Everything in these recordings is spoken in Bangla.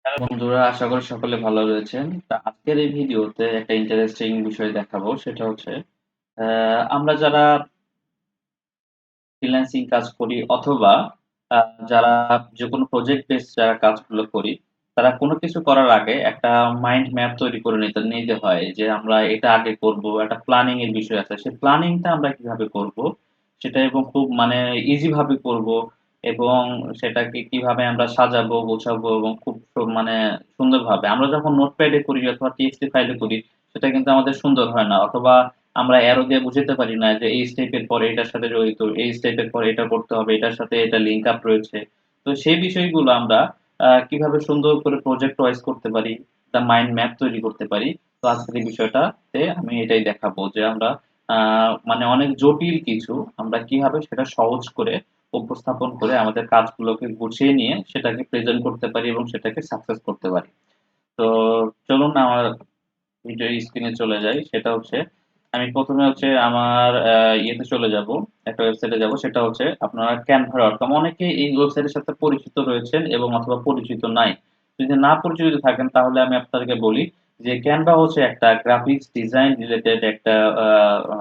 হ্যালো বন্ধুরা, আশা করি সকলে ভালো রয়েছেন। তা আজকের এই ভিডিওতে একটা ইন্টারেস্টিং বিষয় দেখাবো। সেটা হচ্ছে আমরা যারা ফ্রিল্যান্সিং কাজ করি অথবা আ যারা যেকোনো প্রজেক্ট বেস যারা কাজগুলো করি, তারা কোনো কিছু করার আগে একটা মাইন্ড ম্যাপ তৈরি করে নিতে হয় যে আমরা এটা আগে করব। একটা প্ল্যানিং এর বিষয় আছে। সেই প্ল্যানিংটা আমরা কিভাবে করব, সেটা এবং খুব মানে ইজি ভাবে করব এবং সেটাকে কিভাবে আমরা সাজাবো, গোছাবো এবং খুব মানে সুন্দরভাবে। আমরা যখন নোটপ্যাডে করি অথবা টিএক্সটি ফাইলে করি, সেটা কিন্তু আমাদের সুন্দর হয় না। অথবা আমরা অ্যারো দিয়ে বুঝাতে পারি না যে এই স্টেপের পরে এটার সাথে জড়িত, এই স্টেপের পরে এটা করতে হবে, এটার সাথে এটা লিঙ্ক আপ রয়েছে। তো সেই বিষয়গুলো আমরা কিভাবে সুন্দর করে প্রজেক্ট ওয়াইজ করতে পারি, একটা মাইন্ড ম্যাপ তৈরি করতে পারি। তো আজকের এই বিষয়টাতে আমি এটাই দেখাবো যে আমরা মানে অনেক জটিল কিছু আমরা কিভাবে সেটা সহজ করে উপস্থাপন করে আমাদের কাজগুলোকে গুছিয়ে নিয়ে সেটাকে প্রেজেন্ট করতে পারি এবং সেটাকে সাকসেস করতে পারি। তো চলুন আমার ভিডিও স্ক্রিনে চলে যাই। সেটা হচ্ছে আমি ১ম এ হচ্ছে আমার ইয়েতে চলে যাব, একটা ওয়েবসাইটে যাব। সেটা হচ্ছে আপনারা canva.com। অনেকেই এই ওয়েবসাইটের সাথে পরিচিত রয়েছেন এবং অথবা পরিচিত নাই। যদি না পরিচিত থাকেন তাহলে আমি আপনাদেরকে বলি যে Canva হচ্ছে একটা গ্রাফিক্স ডিজাইন রিলেটেড একটা আ আ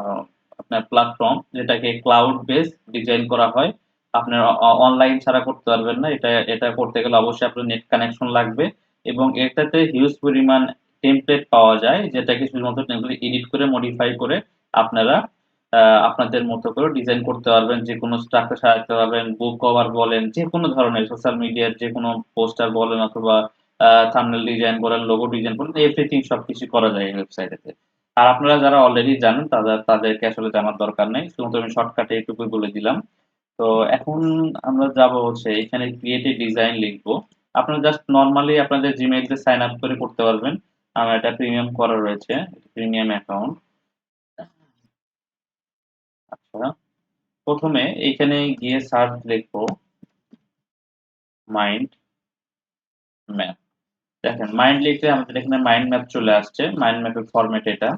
আপনার প্ল্যাটফর্ম, যেটাকে ক্লাউড বেসড ডিজাইন করা হয়। আপনার অনলাইন ছাড়া করতে পারবেন না। এটা করতে গেলে অবশ্যই আপনার নেট কানেকশন লাগবে এবং এটাতে হিউজ পরিমাণ টেমপ্লেট পাওয়া যায়, যেটাকে শুধুমাত্র টেমপ্লেট এডিট করে মডিফাই করে আপনারা আপনাদের মতো করে ডিজাইন করতে পারবেন। যেকোনো স্ট্রাকচার সাজাতে পারবেন, বুক কভার বলেন, যেকোনো ধরনের সোশ্যাল মিডিয়ার যেকোনো পোস্টার বলেন অথবা থাম্বনেল ডিজাইন বলেন, লোগো ডিজাইন বলেন, এভরিথিং সবকিছু করা যায় এই ওয়েবসাইটেতে। আর আপনারা যারা অলরেডি জানেন তাদেরকে আসলে জানার দরকার নেই। শুধুমাত্র আমি শর্টকাটে এটুকুই বলে দিলাম। তো এখন আমরা যাব হচ্ছে এখানে ক্রিয়েট এ ডিজাইন লিখবো। আপনারা জাস্ট নরমালি আপনাদের জিমেইল দিয়ে সাইন আপ করে করতে পারবেন। আমার এটা প্রিমিয়াম করা রয়েছে। Premium account. আচ্ছা। ১ম এ এইখানে গিয়ে সার্চ লিখবো মাইন্ড ম্যাপ। দেখেন মাইন্ড লিখলে আমাদের এখানে মাইন্ড ম্যাপ চলে আসছে। মাইন্ড ম্যাপের ফরম্যাট এটা।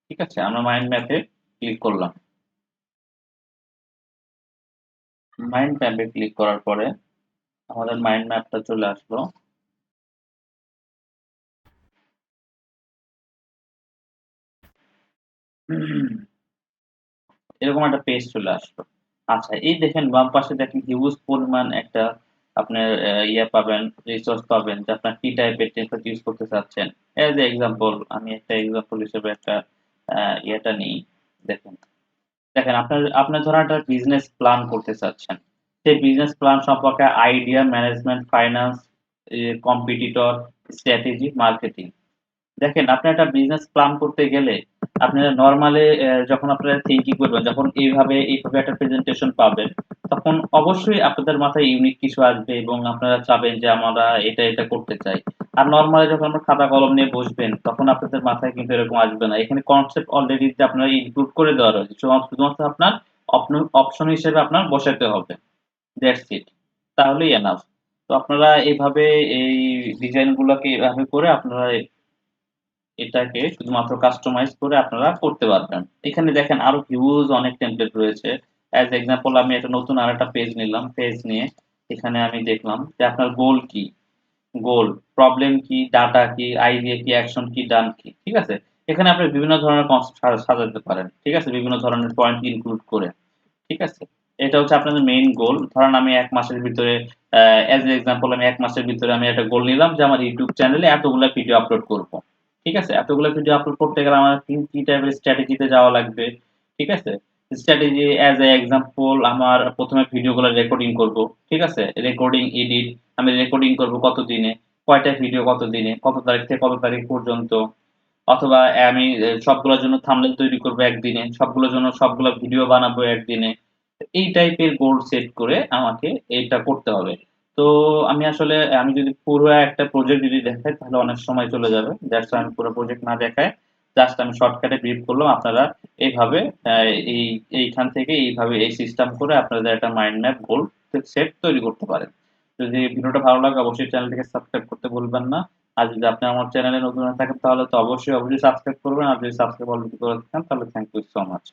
ঠিক আছে? আমরা মাইন্ড ম্যাপে ক্লিক করলাম। মাইন্ড ম্যাপে ক্লিক করার পরে আমাদের মাইন্ড ম্যাপটা চলে আসলো। এরকম একটা পেজ চলে আসলো। আচ্ছা, এই দেখেন বাম পাশে দেখেন হিউজ পরিমাণ একটা আপনার ইয়ে পাবেন, রিসোর্স পাবেন যে আপনার কি টাইপের টেমপ্লেট ইউজ করতে চাচ্ছেন। এজ এ এক্সাম্পল আমি একটা এক্সাম্পল হিসেবে একটা ইয়েটা নিই। দেখেন দেখেন আপনার আপনার ধরেন একটা বিজনেস প্ল্যান করতে চাচ্ছেন। সেই বিজনেস প্ল্যান সম্পর্কে idea, management, finance, competitor, strategy, marketing. দেখেন আপনি একটা বিজনেস প্ল্যান করতে গেলে আপনারা নরমালি যখন আপনারা থিংকিং করবেন, যখন এইভাবে একটা প্রেজেন্টেশন পাবেন, তখন অবশ্যই আপনাদের মাথায় ইউনিক কিছু আসবে এবং আপনারা চাবেন যে আমরা এটা করতে চাই। আর নরমালি যখন আমরা খাতা কলম নিয়ে বসবেন, তখন আপনাদের মাথায় কিন্তু এরকম আসবে না। এখানে কনসেপ্ট অলরেডি যে আপনারা ইনক্লুড করে দেওয়া রয়েছে। শুধুমাত্র আপনার অপশন হিসেবে আপনার বসাতে হবে। That's it. তাহলেই এনাফ। তো আপনারা এভাবে এই ডিজাইন গুলোকে এভাবে করে আপনারা এটাকে শুধুমাত্র কাস্টমাইজ করে আপনারা করতে পারবেন। এখানে দেখেন আরো হিউজ অনেক টেমপ্লেট রয়েছে। অ্যাজ এক্সাম্পল আমি একটা নতুন আরেকটা পেজ নিলাম। পেজ নিয়ে এখানে আমি দেখলাম যে আপনার গোল কি, গোল, প্রবলেম কি, ডাটা কি, আইডিয়া কি, অ্যাকশন কি, ডান কি। ঠিক আছে? এখানে আপনি বিভিন্ন ধরনের কনসেপ্ট সাজাতে পারেন। ঠিক আছে? বিভিন্ন ধরনের পয়েন্ট ইনক্লুড করে। ঠিক আছে? এটা হচ্ছে আপনাদের মেইন গোল। ধরেন আমি ১ মাসের ভিতরে অ্যাজ এ এক্সাম্পল আমি ১ মাসের ভিতরে আমি একটা গোল নিলাম যে আমার YouTube চ্যানেলে এতগুলা ভিডিও আপলোড করব। ঠিক আছে? এতগুলা ভিডিও আপলোড করতে গেলে আমার কি টাইপের স্ট্র্যাটেজি তে যাওয়া লাগবে। ঠিক আছে? স্ট্র্যাটেজি অ্যাজ এ এক্সাম্পল আমার ১ম এ ভিডিওগুলো রেকর্ডিং করব। ঠিক আছে? রেকর্ডিং, এডিট, আমি রেকর্ডিং করব কত দিনে, কয়টা ভিডিও কত দিনে, কত তারিখ থেকে কত তারিখ পর্যন্ত। অথবা আমি সবগুলোর জন্য থাম্বনেল তৈরি করব একদিনে, সবগুলোর জন্য সবগুলা ভিডিও বানাবো একদিনে। এই টাইপের গোল সেট করে আমাকে এটা করতে হবে। তো আমি যদি পুরো একটা প্রজেক্ট যদি দেখাই তাহলে অনেক সময় চলে যাবে। দ্যাটস হোয়াই আমি পুরো প্রজেক্ট না দেখায় জাস্ট আমি শর্টকাটে ব্রিফ করলাম। আপনারা এইভাবে আ এই এইখান থেকে এইভাবে এই সিস্টেম করে আপনাদের একটা মাইন্ড ম্যাপ গোল সেট তৈরি করতে পারেন। যদি ভিডিওটা ভালো লাগে অবশ্যই চ্যানেলটিকে সাবস্ক্রাইব করতে ভুলবেন না। আর যদি আপনি আমার চ্যানেলে নতুন হয়ে থাকেন তাহলে তো অবশ্যই সাবস্ক্রাইব করবেন। আর যদি সাবস্ক্রাইব অলরেডি করে থাকেন তাহলে থ্যাংক ইউ সো মাচ।